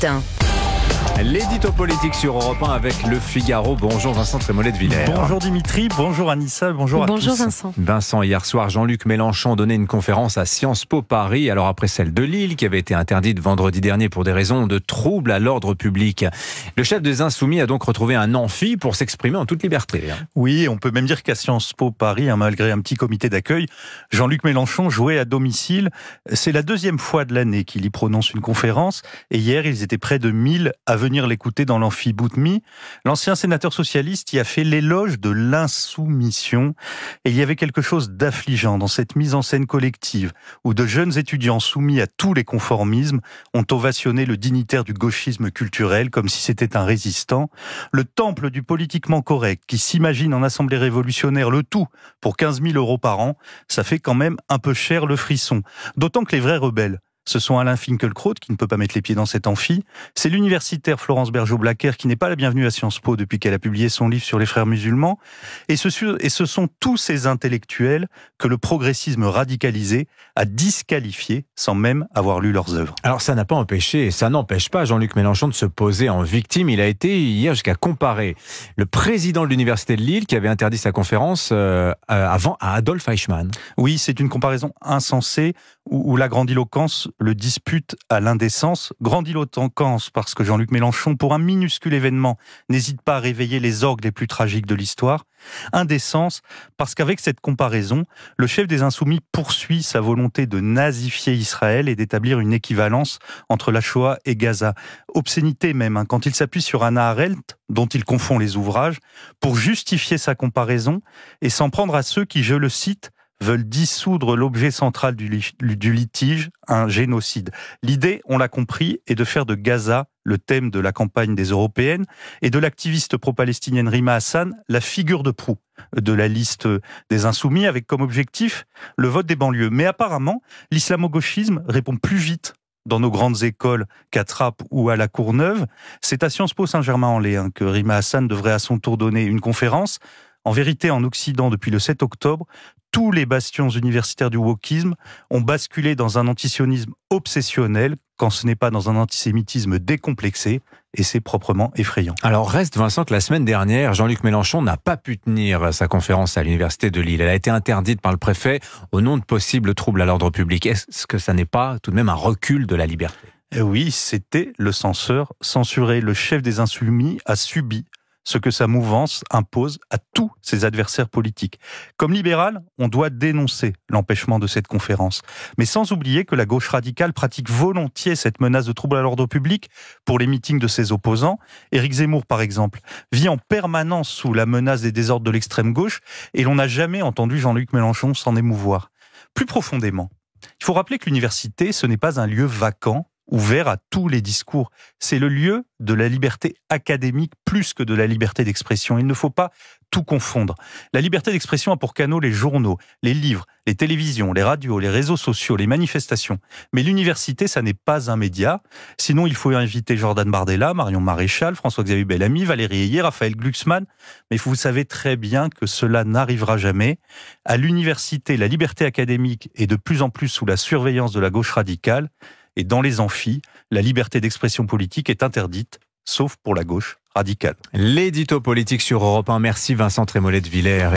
matin. L'édito politique sur Europe 1 avec Le Figaro. Bonjour Vincent Trémollet de Villers. Bonjour Dimitri, bonjour Anissa, bonjour à tous. Bonjour Vincent. Vincent, hier soir, Jean-Luc Mélenchon donnait une conférence à Sciences Po Paris, alors après celle de Lille qui avait été interdite vendredi dernier pour des raisons de troubles à l'ordre public. Le chef des Insoumis a donc retrouvé un amphi pour s'exprimer en toute liberté. Oui, on peut même dire qu'à Sciences Po Paris, malgré un petit comité d'accueil, Jean-Luc Mélenchon jouait à domicile. C'est la deuxième fois de l'année qu'il y prononce une conférence et hier, ils étaient près de 1000 à venir l'écouter dans l'amphi Boutmy. L'ancien sénateur socialiste y a fait l'éloge de l'insoumission et il y avait quelque chose d'affligeant dans cette mise en scène collective où de jeunes étudiants soumis à tous les conformismes ont ovationné le dignitaire du gauchisme culturel comme si c'était un résistant. Le temple du politiquement correct qui s'imagine en assemblée révolutionnaire le tout pour 15 000 € par an, ça fait quand même un peu cher le frisson. D'autant que les vrais rebelles, ce sont Alain Finkielkraut, qui ne peut pas mettre les pieds dans cet amphi. C'est l'universitaire Florence Bergeau-Blacker, qui n'est pas la bienvenue à Sciences Po depuis qu'elle a publié son livre sur les frères musulmans. Et ce sont tous ces intellectuels que le progressisme radicalisé a disqualifiés sans même avoir lu leurs œuvres. Alors ça n'a pas empêché, ça n'empêche pas Jean-Luc Mélenchon de se poser en victime. Il a été hier jusqu'à comparer le président de l'université de Lille, qui avait interdit sa conférence avant, à Adolphe Eichmann. Oui, c'est une comparaison insensée où la grandiloquence le dispute à l'indécence. Grandiloquence parce que Jean-Luc Mélenchon, pour un minuscule événement, n'hésite pas à réveiller les orgues les plus tragiques de l'histoire. Indécence parce qu'avec cette comparaison, le chef des Insoumis poursuit sa volonté de nazifier Israël et d'établir une équivalence entre la Shoah et Gaza. Obscénité même, quand il s'appuie sur Hannah Arendt, dont il confond les ouvrages, pour justifier sa comparaison et s'en prendre à ceux qui, je le cite, veulent dissoudre l'objet central du litige, un génocide. L'idée, on l'a compris, est de faire de Gaza le thème de la campagne des Européennes et de l'activiste pro-palestinienne Rima Hassan la figure de proue de la liste des Insoumis avec comme objectif le vote des banlieues. Mais apparemment, l'islamo-gauchisme répond plus vite dans nos grandes écoles qu'à Trappes ou à la Courneuve. C'est à Sciences Po Saint-Germain-en-Laye que Rima Hassan devrait à son tour donner une conférence. En vérité, en Occident, depuis le 7 octobre, tous les bastions universitaires du wokisme ont basculé dans un antisionisme obsessionnel, quand ce n'est pas dans un antisémitisme décomplexé, et c'est proprement effrayant. Alors reste, Vincent, que la semaine dernière, Jean-Luc Mélenchon n'a pas pu tenir sa conférence à l'université de Lille. Elle a été interdite par le préfet au nom de possibles troubles à l'ordre public. Est-ce que ça n'est pas tout de même un recul de la liberté ? Oui, c'était le censeur censuré. Le chef des Insoumis a subi ce que sa mouvance impose à tous ses adversaires politiques. Comme libéral, on doit dénoncer l'empêchement de cette conférence, mais sans oublier que la gauche radicale pratique volontiers cette menace de trouble à l'ordre public pour les meetings de ses opposants. Éric Zemmour, par exemple, vit en permanence sous la menace des désordres de l'extrême gauche et l'on n'a jamais entendu Jean-Luc Mélenchon s'en émouvoir. Plus profondément, il faut rappeler que l'université, ce n'est pas un lieu vacant, ouvert à tous les discours. C'est le lieu de la liberté académique plus que de la liberté d'expression. Il ne faut pas tout confondre. La liberté d'expression a pour canaux les journaux, les livres, les télévisions, les radios, les réseaux sociaux, les manifestations. Mais l'université, ça n'est pas un média. Sinon, il faut inviter Jordan Bardella, Marion Maréchal, François-Xavier Bellamy, Valérie Ayé, Raphaël Glucksmann. Mais vous savez très bien que cela n'arrivera jamais. À l'université, la liberté académique est de plus en plus sous la surveillance de la gauche radicale. Et dans les amphis, la liberté d'expression politique est interdite, sauf pour la gauche radicale. L'édito politique sur Europe 1. Merci Vincent Trémollet de Villers.